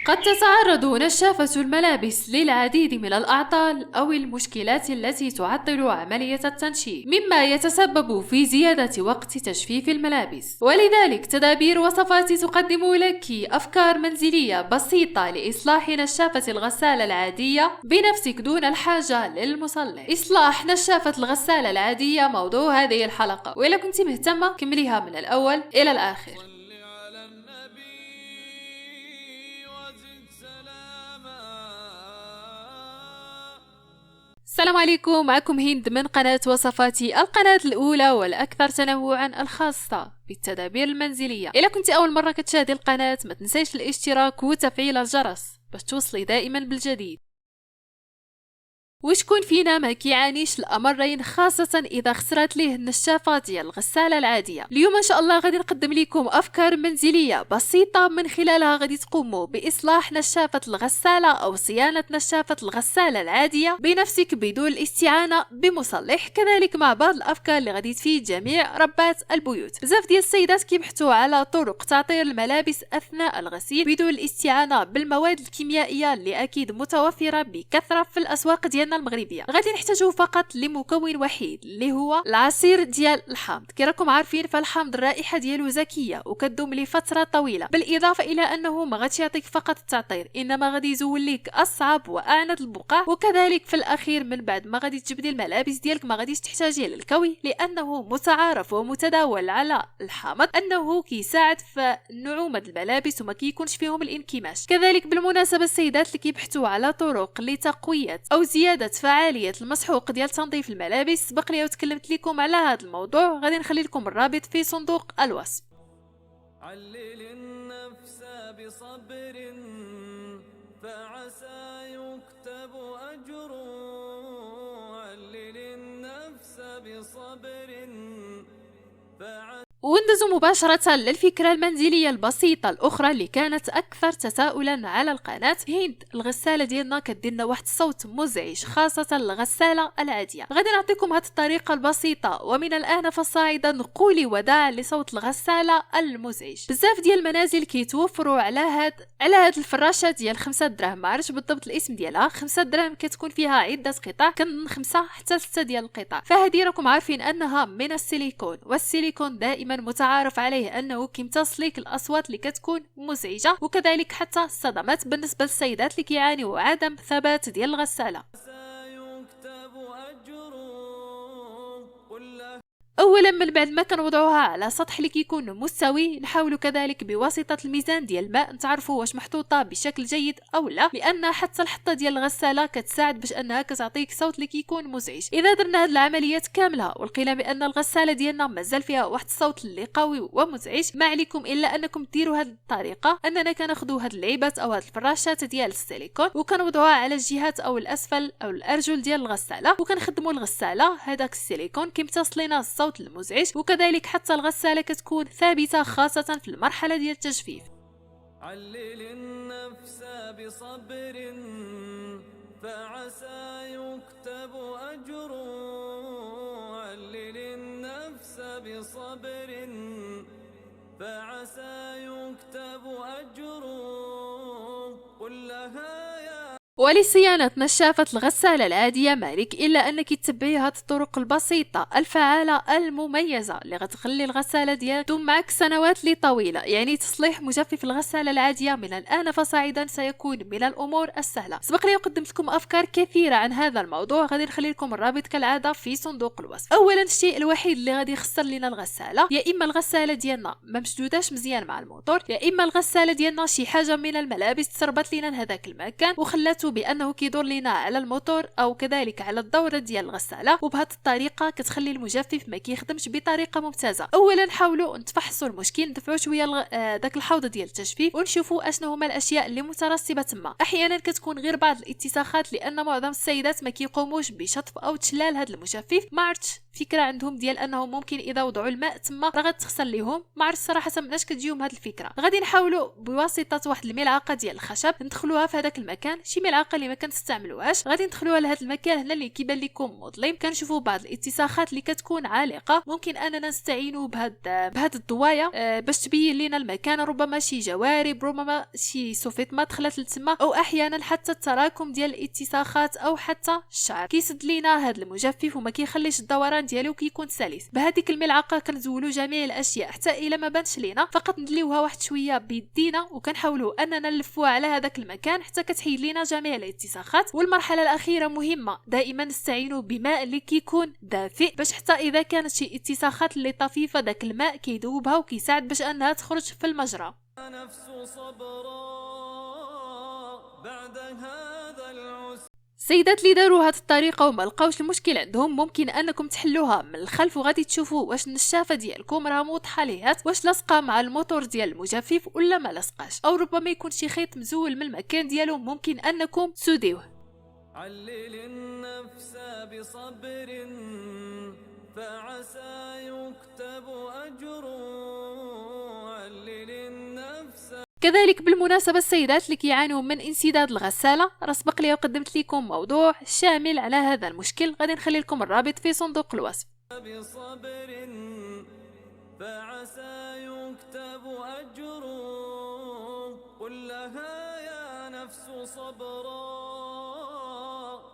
قد تتعرض نشافة الملابس للعديد من الأعطال أو المشكلات التي تعطل عملية التنشيف، مما يتسبب في زيادة وقت تجفيف الملابس. ولذلك تدابير وصفات تقدم لك أفكار منزلية بسيطة لإصلاح نشافة الغسالة العادية بنفسك دون الحاجة للمصلح. إصلاح نشافة الغسالة العادية موضوع هذه الحلقة، وإذا كنت مهتمة كمليها من الأول إلى الآخر. السلام عليكم، معكم هند من قناة وصفاتي، القناة الأولى والأكثر تنوعا الخاصة بالتدابير المنزلية. إذا كنت أول مرة كتشاهدي القناة ما تنسيش الاشتراك وتفعيل الجرس باش توصلي دائما بالجديد. وشكون فينا ما كيعانيش الامرين، خاصه اذا خسرت ليه النشافه ديال الغساله العاديه. اليوم ان شاء الله غادي نقدم لكم افكار منزليه بسيطه من خلالها غادي تقوموا باصلاح نشافه الغساله او صيانه نشافه الغساله العاديه بنفسك بدون الاستعانه بمصلح. كذلك مع بعض الافكار اللي غادي تفيد جميع ربات البيوت. بزاف ديال السيدات كيبحثوا على طرق تعطير الملابس اثناء الغسيل بدون الاستعانه بالمواد الكيميائيه اللي اكيد متوفره بكثره في الاسواق ديالنا المغربيه. غادي نحتاجو فقط لمكون وحيد اللي هو العصير ديال الحامض. كي راكم عارفين فالحامض الرائحه ديالو زكيه وكتدوم لفتره طويله، بالاضافه الى انه ما غاديش يعطيك فقط التعطير، انما غادي يزول لك اصعب واعنت البقع. وكذلك في الاخير من بعد ما غادي تجبدي الملابس ديالك ما غاديش تحتاجيه للكوي، لانه متعارف ومتداول على الحامض انه كيساعد في نعومه الملابس وما كيكونش فيهم الانكماش. كذلك بالمناسبه السيدات اللي كيبحثوا على طرق لتقويه او زياده فعالية المسحوق ديال تنظيف الملابس، سبق لي وتكلمت لكم على هذا الموضوع، غادي نخلي لكم الرابط في صندوق الوصف. علل النفس بصبر فعسى يكتب أجر. علل النفس بصبر فعسى. وندزو مباشرة للفكرة المنزلية البسيطة الأخرى اللي كانت أكثر تساؤلا على القناة. هند الغسالة ديالنا كديرنا واحد الصوت مزعج، خاصة الغسالة العادية. غادي نعطيكم هذه الطريقة البسيطة ومن الآن فصاعدا نقولي وداع لصوت الغسالة المزعج. بزاف ديال المنازل كيتوفروا على هاد الفراشة ديال 5 دراهم، ما عرفتش بالضبط الاسم ديالها. 5 دراهم كتكون فيها عدة قطع، كان 5 حتى 6 ديال القطع. فهذه راكم عارفين أنها من السيليكون، والسيليكون دائما متعارف عليه انه كيمتص لك الاصوات اللي كتكون مزعجه، وكذلك حتى الصدمات بالنسبه للسيدات اللي كيعانيوا عدم ثبات ديال الغساله. اولا من بعد ما كنوضعوها على سطح اللي كيكون مستوي، نحاولوا كذلك بواسطه الميزان ديال الماء نتعرفوا واش محطوطه بشكل جيد او لا، لان حتى الحطه ديال الغساله كتساعد باش انها كتعطيك صوت اللي كيكون مزعج. اذا درنا هاد العمليات كامله ولقينا بان الغساله ديالنا مازال فيها واحد الصوت اللي قوي ومزعج، ما عليكم الا انكم ديروا هاد الطريقه، اننا كناخذوا هاد اللعيبات او هاد الفراشات ديال السيليكون وكنوضعوها على الجهات او الاسفل او الارجل ديال الغساله، وكنخدموا الغساله هذاك السيليكون كيمتص لنا الصوت المزعج. وكذلك حتى الغسالة كتكون ثابتة خاصة في المرحلة ديال التجفيف. علل النفس بصبر فعسى يكتب أجر. علل النفس بصبر فعسى يكتب أجر. قل لها يا. ولصيانة نشافة الغسالة العادية مالك إلا أنك تتبعي هاد الطرق البسيطة الفعالة المميزة اللي غتخلي الغسالة ديالك تدوم معك سنوات طويلة. يعني تصليح مجفف الغسالة العادية من الآن فصاعدا سيكون من الأمور السهلة. سبق لي وقدمت لكم أفكار كثيرة عن هذا الموضوع، غادي نخلي لكم الرابط كالعادة في صندوق الوصف. أولا الشيء الوحيد اللي غادي يخسر لنا الغسالة، يا إما الغسالة ديالنا ما مشدوداش مزيان مع الموتور، يا إما الغسالة ديالنا شي حاجة من الملابس تسربت لنا لهذاك المكان وخلاته بانه كيدور لينا على الموتور او كذلك على الدوره ديال الغساله، وبهذه الطريقه كتخلي المجفف ما كيخدمش بطريقه ممتازه. اولا نحاولوا نتفحصوا المشكل، ندفعوا شويه داك الحوض ديال التجفيف ونشوفوا اشنو هما الاشياء اللي مترسبه تما. احيانا كتكون غير بعض الاتساخات، لان معظم السيدات ما كيقوموش بشطف او تشلال هذا المجفف. ما عرفتش فكره عندهم ديال انهم ممكن اذا وضعوا الماء تما راه غتخسر ليهم، ما عرفت صراحه مناش كتجيهم هذه الفكره. غادي نحاولوا بواسطه واحد الملعقه ديال الخشب ندخلوها في هذاك المكان، شي الملعقه اللي ما كنستعملوهاش غادي ندخلوها لهذا المكان هنا اللي كيبان لكم مظلم. كنشوفوا بعض الاتساخات اللي كتكون عالقه، ممكن اننا نستعينوا بهاد الضوايه باش تبين لنا المكان، ربما شي جوارب، ربما شي سوفيت ما دخلت لتما، او احيانا حتى التراكم ديال الاتساخات او حتى الشعر كيسد لينا هذا المجفف وما كيخليش الدوران ديالو كيكون سلس. بهذيك الملعقه كنزولوا جميع الاشياء حتى الا ما بانش لينا، فقط ندليوها واحد شويه بيدينا وكنحاولوا اننا نلفوها على هذاك المكان حتى كتحيد لينا جميع الاتساخات. والمرحله الاخيره مهمه، دائما نستعينوا بماء اللي كيكون دافئ باش حتى اذا كانت شي اتساخات اللي طفيفه داك الماء كيذوبها وكيساعد باش انها تخرج في المجرى. نفس صبرا بعد هذا العسر. السيدات اللي داروا هذه الطريقه وما لقاوش المشكل عندهم، ممكن انكم تحلوها من الخلف وغادي تشوفوا واش النشافه ديالكم راه موضحه ليهات، واش لاصقه مع الموتور ديال المجفف ولا ما لاصقاش، او ربما يكون شي خيط مزول من المكان ديالو ممكن انكم تسوديوه. علل النفس بصبر فعسى يكتب أجر. علل النفس. كذلك بالمناسبة السيدات اللي كيعانوا من انسداد الغسالة، راه سبق لي وقدمت لكم موضوع شامل على هذا المشكل، غادي نخلي لكم الرابط في صندوق الوصف. بصبر فعسى يكتب أجر. قل لها يا نفس صبرا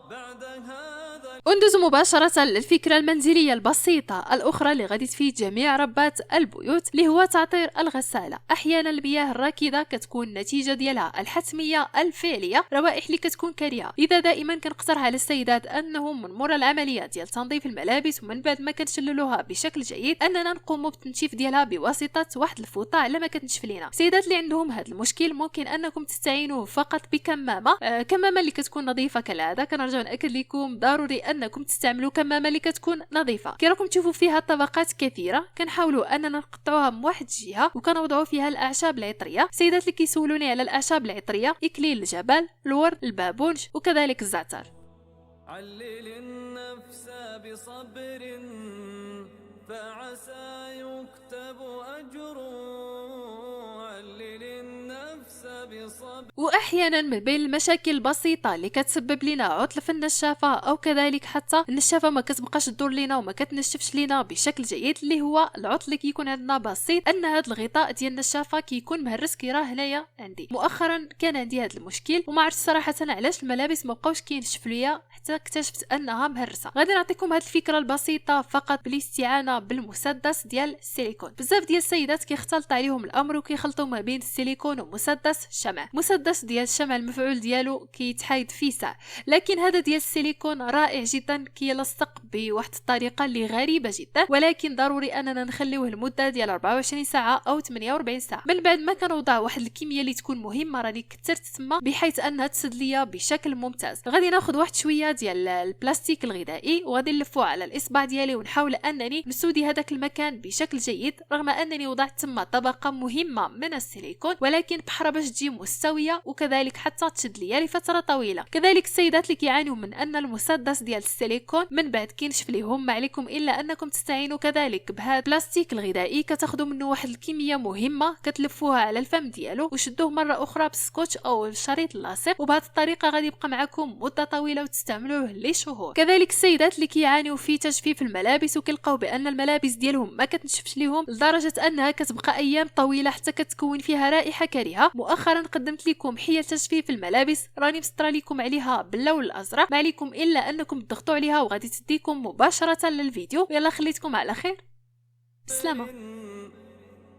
بعد هذا. وندوز مباشرة للفكرة المنزلية البسيطة الأخرى اللي غادي تفيد جميع ربات البيوت، اللي هو تعطير الغسالة. أحيانا المياه الراكدة كتكون النتيجة ديالها الحتمية الفعلية روائح اللي كتكون كريهة، لذا دائما كنقترح على السيدات أنهم من مورا العملية ديال تنظيف الملابس ومن بعد ما كنشللوها بشكل جيد أننا نقوموا بالتنشيف ديالها بواسطة واحد الفوطة على ما كتنشف لينا. السيدات اللي عندهم هذا المشكل ممكن أنكم تستعينوا فقط بكمامة، كمامة اللي كتكون نظيفة كالعادة. كنرجع نأكد لكم ضروري انكم تستعملوا كمامه اللي كتكون نظيفه. كي راكم تشوفوا فيها طبقات كثيره، كنحاولوا اننا نقطعوها من واحد الجهه وكنوضعوا فيها الاعشاب العطريه. السيدات اللي كيسولوني على الاعشاب العطريه، اكليل الجبل، الورد، البابونج وكذلك الزعتر. علل النفس بصبر فعسى يكتب أجر. علل النفس بصبر. واحيانا من بين المشاكل البسيطه اللي كتسبب لنا عطل في النشافه، او كذلك حتى النشافه ما كتبقاش تدور لينا وما كتنشفش لينا بشكل جيد، اللي هو العطل اللي كيكون عندنا بسيط، ان هذا الغطاء ديال النشافه كيكون مهرس. كي راه هنايا عندي مؤخرا كان عندي هذا المشكل وما عرفتش صراحه علاش الملابس ما بقاوش كينشف ليا حتى اكتشفت انها مهرسه. غادي نعطيكم هذه الفكره البسيطه فقط بالاستعانه بالمسدس ديال السيليكون. بزاف ديال السيدات كيختلط عليهم الامر وكيخلطوا ما بين السيليكون ومسدس الشمع. مسدس ديال الشمع المفعول ديالو كيتحايد في ساعه، لكن هذا ديال السيليكون رائع جدا، كيلصق بواحد الطريقه اللي غريبه جدا، ولكن ضروري اننا نخليوه لمده ديال 24 ساعه او 48 ساعه. من بعد ما كنوضع واحد الكميه اللي تكون مهمه راني كثرت تما بحيث انها تسد ليا بشكل ممتاز. غادي ناخذ واحد شويه ديال البلاستيك الغذائي وغادي نلفوه على الاصبع ديالي ونحاول انني نسودي هذاك المكان بشكل جيد، رغم انني وضعت تما طبقه مهمه من السيليكون، ولكن بحرة باش تجي مستويه وكذلك حتى تشد ليا لفتره طويله. كذلك السيدات اللي كيعانيوا من ان المسدس ديال السيليكون من بعد كينشف ليهم، ما عليكم الا انكم تستعينوا كذلك بهذا البلاستيك الغذائي. كتاخذوا منه واحد الكميه مهمه، كتلفوها على الفم ديالو وشدوه مره اخرى بالسكوتش او الشريط اللاصق، وبهذه الطريقه غادي يبقى معكم مده طويله وتستعملوه لشهور. كذلك السيدات اللي كيعانيوا في تجفيف الملابس وكيلقاو بان الملابس ديالهم ما كتنشفش ليهم لدرجه انها كتبقى ايام طويله حتى كتكون فيها رائحه كريهه، مؤخرا قدمت لكم حيل تجفيف الملابس راني مسطره لكم عليها باللون الازرق، ما عليكم الا انكم تضغطوا عليها وغادي تديكم مباشره للفيديو. يلا خليتكم على خير، بسلامه.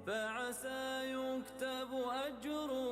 فعسى يكتب أجر.